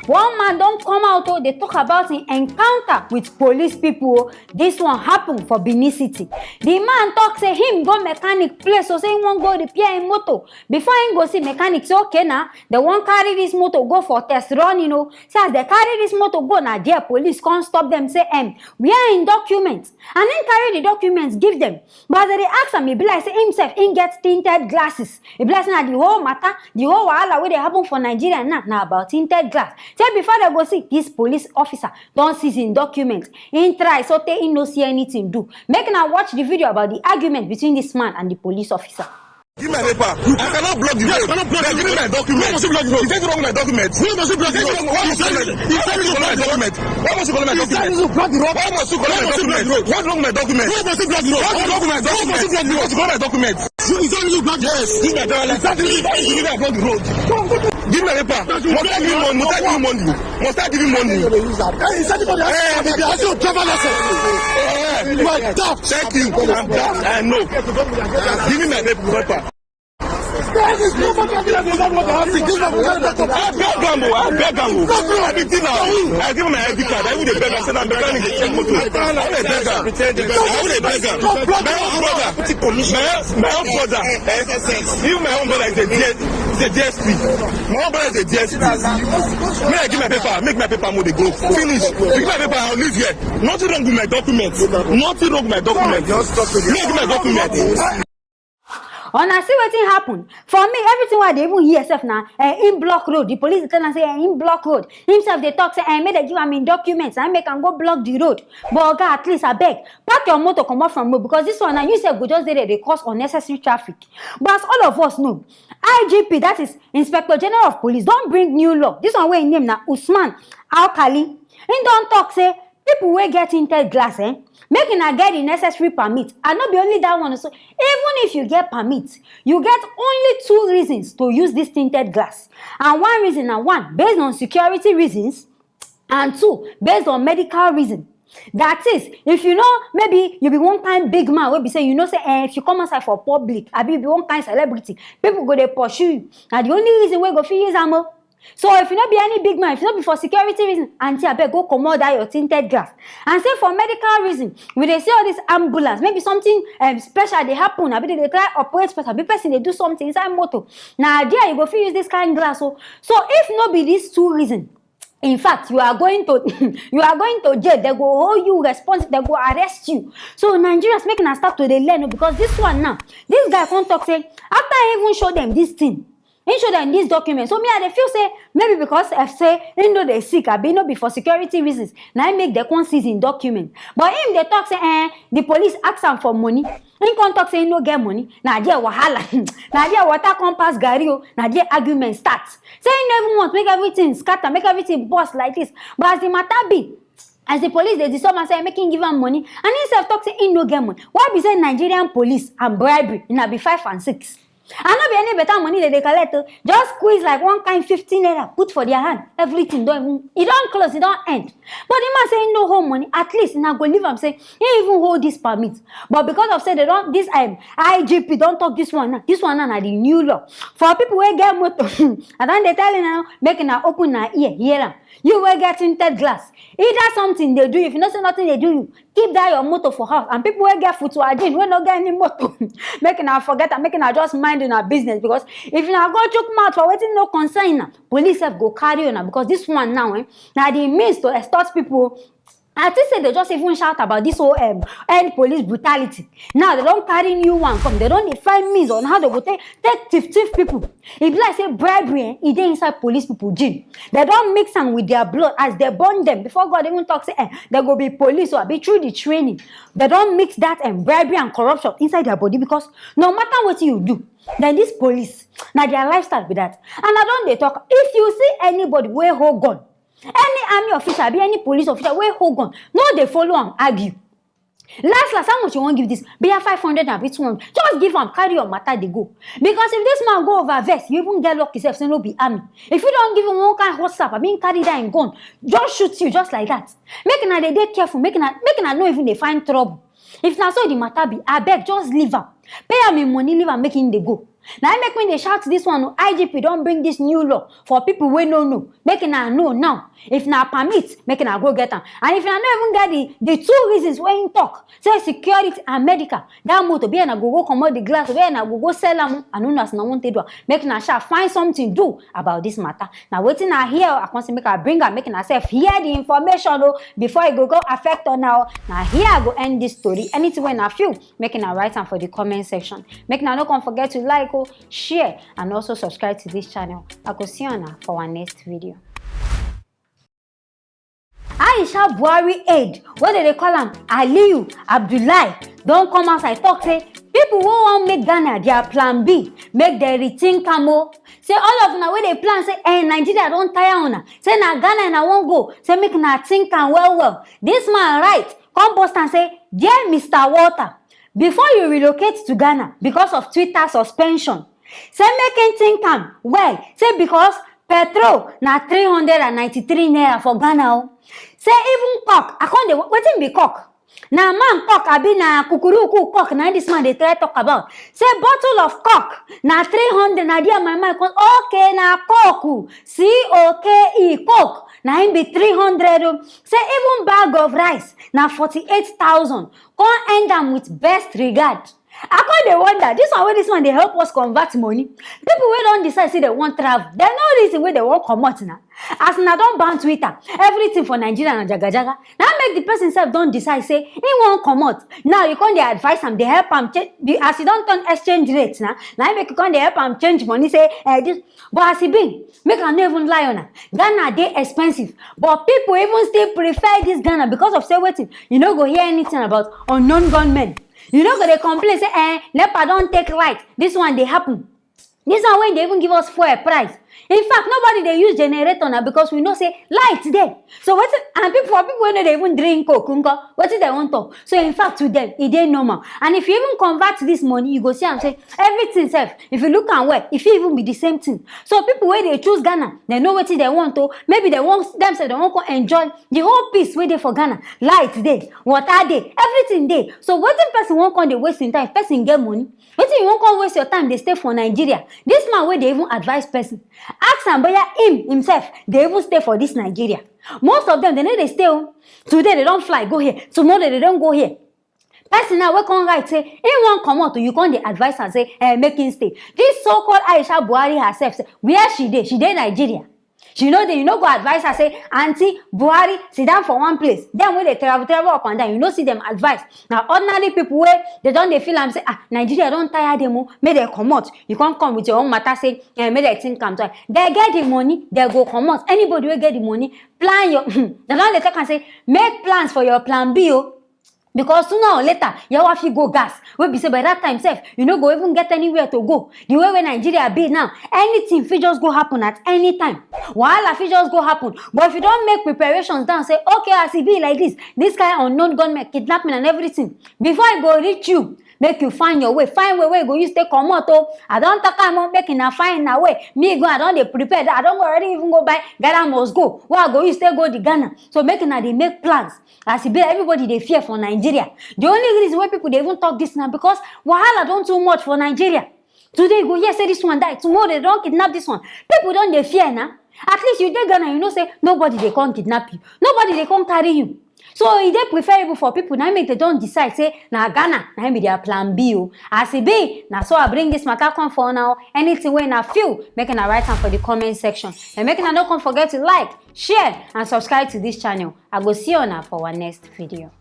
One man don't come out, oh, they talk about an encounter with police people. This one happened for Benin City. The man talk say him go mechanic place, so say he won't go repair him motor. Before he go see mechanic, say okay now, they won't carry this motor go for test run, you know. So as they carry this motor go, now their police can't stop them, say, we are in documents. And then carry the documents, give them. But they ask him, he be like, say himself, he gets tinted glasses. He be like, say, the whole matter, the whole wahala where they happen for Nigeria now about tinted glass. Say before they go see, this police officer don't see his documents. He try, so he no see anything do. Make now watch the video about the argument between this man and the police officer. Give me my paper. I cannot block the road. I cannot block the road. Give me my documents. Why must you block the road? Is anything wrong with my documents? Why must you block the road? Why must you collect my documents? Why must you collect my documents? Why must you collect my documents? What's wrong with my documents? Why must you block the road? What's wrong with my documents? Why must you collect my documents? Is that you block the road? Yes. Give me my documents. Give me my block the road. Give me my paper. Must I give you money? Must I give you money? Must I give you money? Hey, is anybody asking you travel license? Thank you. I'm daft. I know. Give me my paper. There is nobody that doesn't want to have it. I beg Gambo. Everything now. I give him my ID card. I would have begged. I said I'm mechanic. I would have begged. I would have begged. My own brother. Even my own brother is a DSP. My own brother is a DSP. May I give my paper? Make my paper more they go. Finish. Give my paper. I'll leave here. Nothing wrong with my documents. Nothing wrong with my documents. May I give my documents? And I see what happen. For me, everything what they even hear self now, in block road. The police tell us say in block road. Himself they talk say, may they give him in documents. I make him go block the road. But okay, at least I beg, park your motor come out from road because this one now you say go just there they cause unnecessary traffic. But as all of us know, IGP, that is Inspector General of Police, don't bring new law. This one way name now Usman Alkali. He don't talk say people will get tinted glass, make una get the necessary permit. And not be only that one. So even if you get permit, you get only 2 reasons to use this tinted glass. And one reason, and one based on security reasons, and 2 based on medical reason. That is, if you know, maybe you be one kind big man, will be say, you know, say, if you come outside for public, I be one kind celebrity, people go they pursue you. And the only reason we go for use ammo. So if you not be any big man, if you not be for security reason, auntie, I beg go commode that your tinted glass. And say for medical reason, when they see all this ambulance, maybe something special they happen, I be they try operate special, be person they do something inside motor. Now there you go use this kind of glass. So if not be these 2 reasons, in fact, you are going to jail. They go hold you responsible. They go arrest you. So Nigerians making a start to the learn because this one now, this guy can't talk say after I even show them this thing. He show them this document. So me, I feel say maybe because if say he know they sick, I be no be for security reasons. Now I make the consistent document. But him they talk say the police ask him for money. He can't talk say he no get money. Now there wahala. Now there water compass gario. Now there argument starts. Say he never want make everything scatter, make everything bust like this. But as the matter be, as the police they disturb and say making give him money, and he self talk say he no get money. Why be say Nigerian police and bribery? It na be 5 and 6. And not be any better money that they collect. Just squeeze like one kind 15 naira, put for their hand. Everything don't even, it don't close, it don't end. But the man saying no home money, at least now go leave him say he even hold this permit. But because of say they don't this IGP don't talk this one now. This one now the new law. For people who get motor, and then they tell you now, making her open her ear, hear them. You will get tinted glass. Either something they do, if you not say nothing they do you, keep that your motor for house. And people will get food to again, will not get any motor. Making her forget and making her just mind in her business. Because if you now go choke mouth for waiting no concern, police have go carry on because this one now, now the means to extort people. I think say they just even shout about this whole end police brutality. Now they don't carry new one come. They don't define means on how they go take 15 people. If like say bribery, it inside police people gym. They don't mix them with their blood as they burn them. Before God even talk say they go be police or be through the training. They don't mix that and bribery and corruption inside their body because no matter what you do, then this police, now their lifestyle be that. And I don't they talk. If you see anybody wear hold gun, any army official, be any police official, where hold on. No, they follow and argue. Last, how much you want to give this? Be a 500 and be 200. Just give them, carry your matter, they go. Because if this man go over vest, you even get lucky yourself, so no be army. If you don't give him one kind of WhatsApp, I mean carry that and gun, just shoot you just like that. Making a they careful, making a no even they find trouble. If not so the matter be, I beg, just leave him. Pay him money, leave him, making they go. Now I make me dey shout this one. IGP don't bring this new law for people wey no know. Make una know now. If na permit, make una go get am. And if una no even get the two reasons wey him talk, say security and medical, that motor be na go comot the glass, be na go sell am. I know as na wan take do. Make una sha find something do about this matter. Now waiting I hear, I can say make I bring am, make una self hear the information before it go affect on now. Now here I go end this story. Anything when I feel, make una write am for the comment section. Make una no forget to like, share, and also subscribe to this channel. I go see you for our next video. Aisha Buhari aide, what do they call him? Aliyu Abdullahi, don't come outside talk say people who want make Ghana their plan B, make their rethink am. Say all of una wey dey plan say Nigeria don't tire una. Say na Ghana na won't go. Say make na think am well. This man right, come post and say, dear Mr. Walter, before you relocate to Ghana because of Twitter suspension, say make him think am well. Say because petrol na 393 naira for Ghana. Say even cock, I can't wetin be cock? Na man cock abi na kukuruku cock na this man dey try talk about. Say bottle of cock na 300 na there my mind come okay na coke. C-O-K-E coke na him be 300. Say even bag of rice na 48,000. Come end am with best regard. I can't dey wonder this one wey this one dey help us convert money. People wey don decide say they want travel, they know reason wey they want comot now. As na don ban Twitter, everything for Nigeria na jaga. Now make the person self don decide say he won't comot. Now you can't dey advise am, they help am change. As you don't turn exchange rates now make you can't dey help am change money. Say this, but as he been, make am no even lie on her. Ghana dey expensive, but people even still prefer this Ghana because of say waiting. You no go hear anything about unknown gunmen. You know, they complain, say, NEPA don't take right. This one, they happen. This one, when they even give us fuel price. In fact, nobody they use generator now because we know, say, light there. So, what's it? And people when they even drink coke, what is they want to? So, in fact, to them, it ain't normal. And if you even convert this money, you go see and say, everything self. If you look and where, if you even be the same thing. So, people where they choose Ghana, they know what they want to. Maybe they want themselves, they want to enjoy the whole piece where they for Ghana. Light there, water there, everything there. So, what the person won't come, they wasting time. Person get money. What you won't come waste your time, they stay for Nigeria. This man where they even advise person. Ask him, but himself, they even stay for this Nigeria. Most of them, they know they stay home. Today they don't fly, go here. Tomorrow they don't go here. Person now we can write say, he won't come out, you can't advise and say, make him stay. This so-called Aisha Buhari herself, say, where she dey? She dey Nigeria. She know that you know go advise her say, Auntie Buhari, sit down for one place. Then when they travel up and down, you know see them advice. Now ordinary people where they don't they feel and say, Nigeria don't tire them, may they come out. You can't come with your own matter say, may they think come to. They get the money, they go come out. Anybody will get the money, plan your they don't they can say, make plans for your plan B. Because sooner or later, you have to go gas. Wey be say by that time, self, you no go even get anywhere to go. The way when Nigeria be now, anything fit just go happen at any time. Wahala fit just go happen. But if you don't make preparations down, say, okay, as it be like this kind of unknown gunmen, kidnapping and everything, before it go reach you, make you find your way. Find where go you stay come out. I don't talk about making a find a way. Me go, I don't they prepare. I don't already even go by. Ghana must go. Where go you stay go to Ghana. So making they make plans. As it be, everybody they fear for Nigeria. The only reason why people they even talk this now because wahala don't too much for Nigeria. Today go yes say this one die. Tomorrow they don't kidnap this one. People don't they fear now. At least you dey Ghana, you know say nobody they can't kidnap you. Nobody they can't carry you. So it is preferable for people now make they don't decide say na Ghana na be their plan B. As it be, now so I bring this matter come for now. Anything when I feel, making a write am for the comment section. And making a don't forget to like, share, and subscribe to this channel. I go see you now for our next video.